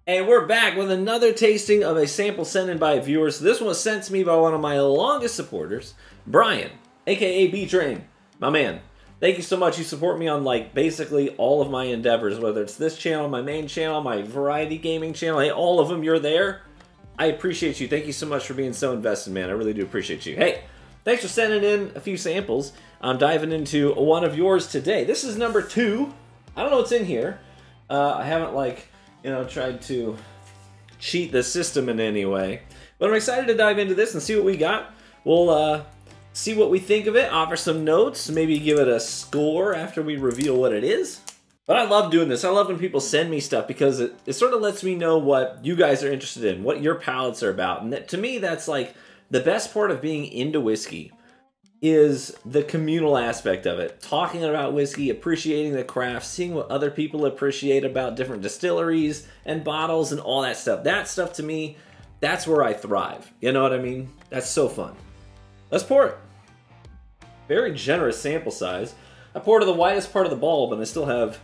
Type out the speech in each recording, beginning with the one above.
And we're back with another tasting of a sample sent in by viewers. This one was sent to me by one of my longest supporters, Brian, aka B-Train. My man, thank you so much. You support me on like basically all of my endeavors, whether it's this channel, my main channel, my variety gaming channel, hey, all of them, you're there. I appreciate you. Thank you so much for being so invested, man. I really do appreciate you. Hey, thanks for sending in a few samples. I'm diving into one of yours today. This is number 2. I don't know what's in here. I haven't tried to cheat the system in any way. But I'm excited to dive into this and see what we got. We'll see what we think of it, offer some notes, maybe give it a score after we reveal what it is. But I love doing this. I love when people send me stuff because it sort of lets me know what you guys are interested in, what your palates are about. And that, to me, that's like the best part of being into whiskey is the communal aspect of it. Talking about whiskey, appreciating the craft, seeing what other people appreciate about different distilleries and bottles and all that stuff. That stuff, to me, that's where I thrive. You know what I mean? That's so fun. Let's pour it. Very generous sample size. I poured to the widest part of the bulb and I still have,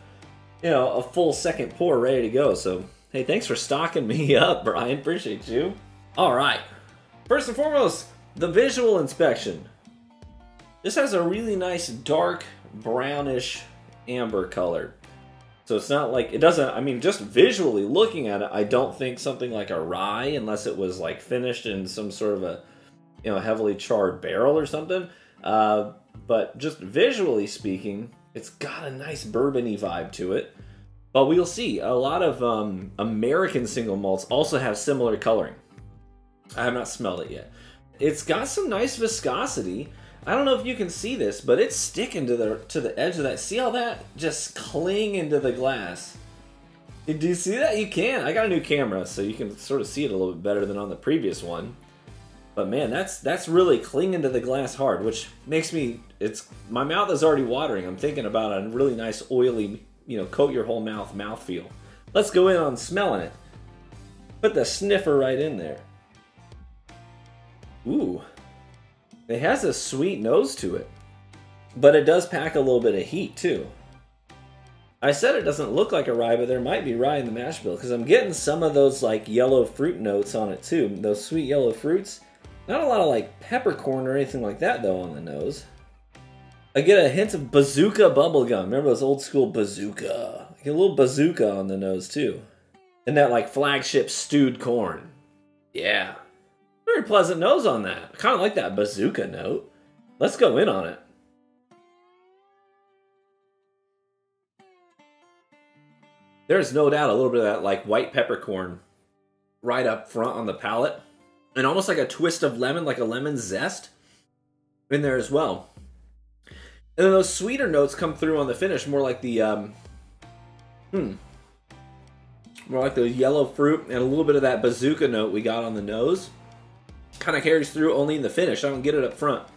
a full second pour ready to go. So, hey, thanks for stocking me up, Brian. Appreciate you. All right. First and foremost, the visual inspection. This has a really nice dark brownish amber color. So it's not like, it doesn't, I mean, just visually looking at it, I don't think something like a rye, unless it was like finished in some sort of a, heavily charred barrel or something. But just visually speaking, it's got a nice bourbon-y vibe to it. But we'll see. A lot of American single malts also have similar coloring. I have not smelled it yet. It's got some nice viscosity. I don't know if you can see this, but it's sticking to the edge of that. See how that just cling into the glass? Do you see that? You can. I got a new camera, so you can sort of see it a little bit better than on the previous one. But man, that's really clinging to the glass hard, which makes me, my mouth is already watering. I'm thinking about a really nice oily, coat your whole mouth mouthfeel. Let's go in on smelling it. Put the sniffer right in there. Ooh. It has a sweet nose to it, but it does pack a little bit of heat too. I said it doesn't look like a rye, but there might be rye in the mash bill because I'm getting some of those like yellow fruit notes on it too. Those sweet yellow fruits. Not a lot of like peppercorn or anything like that though on the nose. I get a hint of bazooka bubblegum. Remember those old school bazooka? I get a little bazooka on the nose too. And that like flagship stewed corn. Yeah. Very pleasant nose on that. I kind of like that bazooka note. Let's go in on it. There's no doubt a little bit of that like white peppercorn right up front on the palate. And almost like a twist of lemon, like a lemon zest in there as well. And then those sweeter notes come through on the finish, more like the, more like the yellow fruit and a little bit of that bazooka note we got on the nose. Kind of carries through only in the finish. I don't get it up front.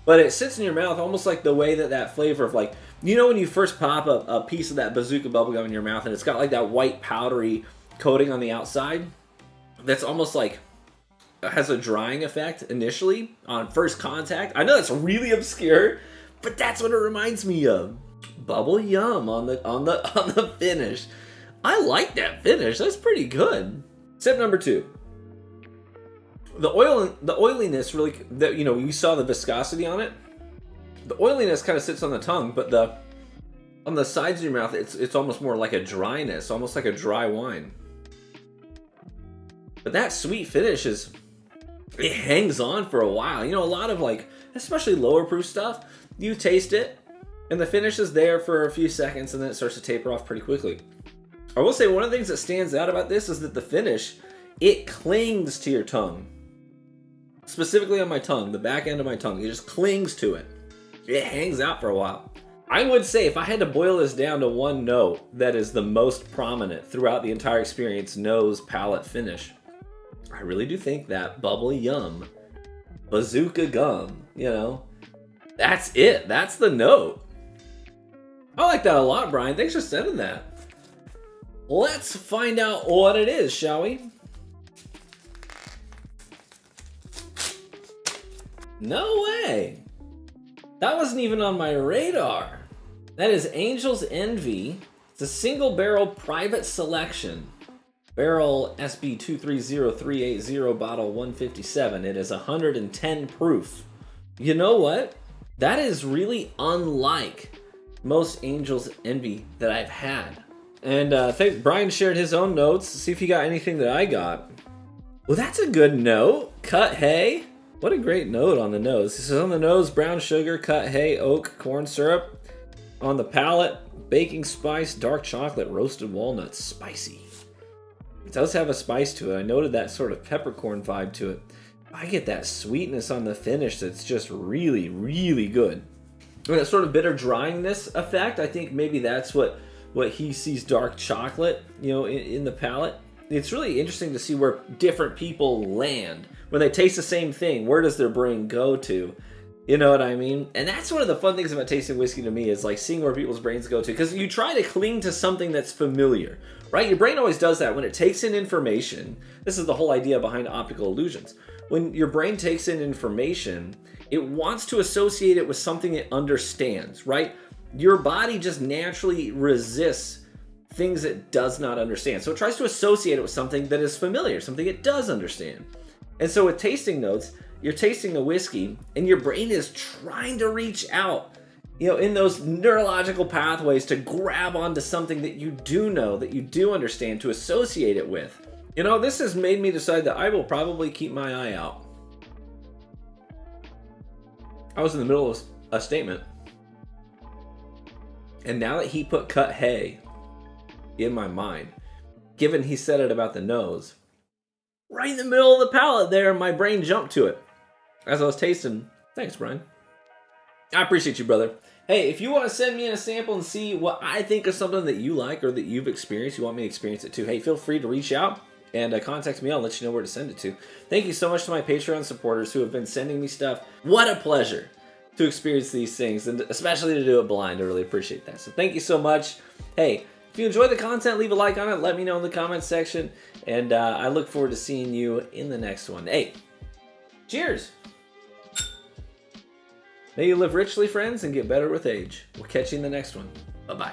But it sits in your mouth almost like the way that flavor of like, when you first pop a piece of that bazooka bubblegum in your mouth and it's got like that white powdery coating on the outside. That's almost like, has a drying effect initially on first contact. I know that's really obscure, but that's what it reminds me of. Bubble yum on the finish. I like that finish. That's pretty good. Sip number 2. The oiliness really, you saw the viscosity on it. The oiliness kind of sits on the tongue, but on the sides of your mouth, it's almost more like a dryness, almost like a dry wine. But that sweet finish it hangs on for a while. A lot of like, especially lower proof stuff, you taste it, and the finish is there for a few seconds, and then it starts to taper off pretty quickly. I will say one of the things that stands out about this is that the finish, it clings to your tongue. Specifically on my tongue, the back end of my tongue, it just clings to it. It hangs out for a while. I would say if I had to boil this down to one note that is the most prominent throughout the entire experience, nose, palate, finish, I really do think that bubble yum, bazooka gum, that's it. That's the note. I like that a lot, Brian. Thanks for sending that. Let's find out what it is, shall we? No way. That wasn't even on my radar. That is Angel's Envy. It's a single barrel private selection. Barrel SB230380, bottle 157. It is 110 proof. You know what? That is really unlike most Angel's Envy that I've had. And I think Brian shared his own notes. See if he got anything that I got. Well, that's a good note. Cut hay. What a great note on the nose. This is on the nose, brown sugar, cut hay, oak, corn syrup. On the palate, baking spice, dark chocolate, roasted walnuts, spicy. It does have a spice to it. I noted that sort of peppercorn vibe to it. I get that sweetness on the finish that's just really, really good. And that sort of bitter dryingness effect, I think maybe that's what he sees dark chocolate, you know, in the palate. It's really interesting to see where different people land. When they taste the same thing, where does their brain go to? You know what I mean? And that's one of the fun things about tasting whiskey to me, is like seeing where people's brains go to. Because you try to cling to something that's familiar, right? Your brain always does that when it takes in information. This is the whole idea behind optical illusions. When your brain takes in information, it wants to associate it with something it understands, right? Your body just naturally resists things it does not understand. So it tries to associate it with something that is familiar, something it does understand. And so with tasting notes, you're tasting the whiskey and your brain is trying to reach out, you know, in those neurological pathways to grab onto something that you do know, that you do understand, to associate it with. You know, this has made me decide that I will probably keep my eye out. I was in the middle of a statement, and now that he put cut hay in my mind, given he said it about the nose, right in the middle of the palate there, my brain jumped to it as I was tasting. Thanks, Brian. I appreciate you, brother. Hey, if you want to send me in a sample and see what I think of something that you like or that you've experienced, you want me to experience it too, hey, feel free to reach out and contact me. I'll let you know where to send it to. Thank you so much to my Patreon supporters who have been sending me stuff. What a pleasure to experience these things, and especially to do it blind. I really appreciate that. So thank you so much. Hey, if you enjoy the content, leave a like on it. Let me know in the comments section. And I look forward to seeing you in the next one. Hey, cheers. May you live richly, friends, and get better with age. We'll catch you in the next one. Bye-bye.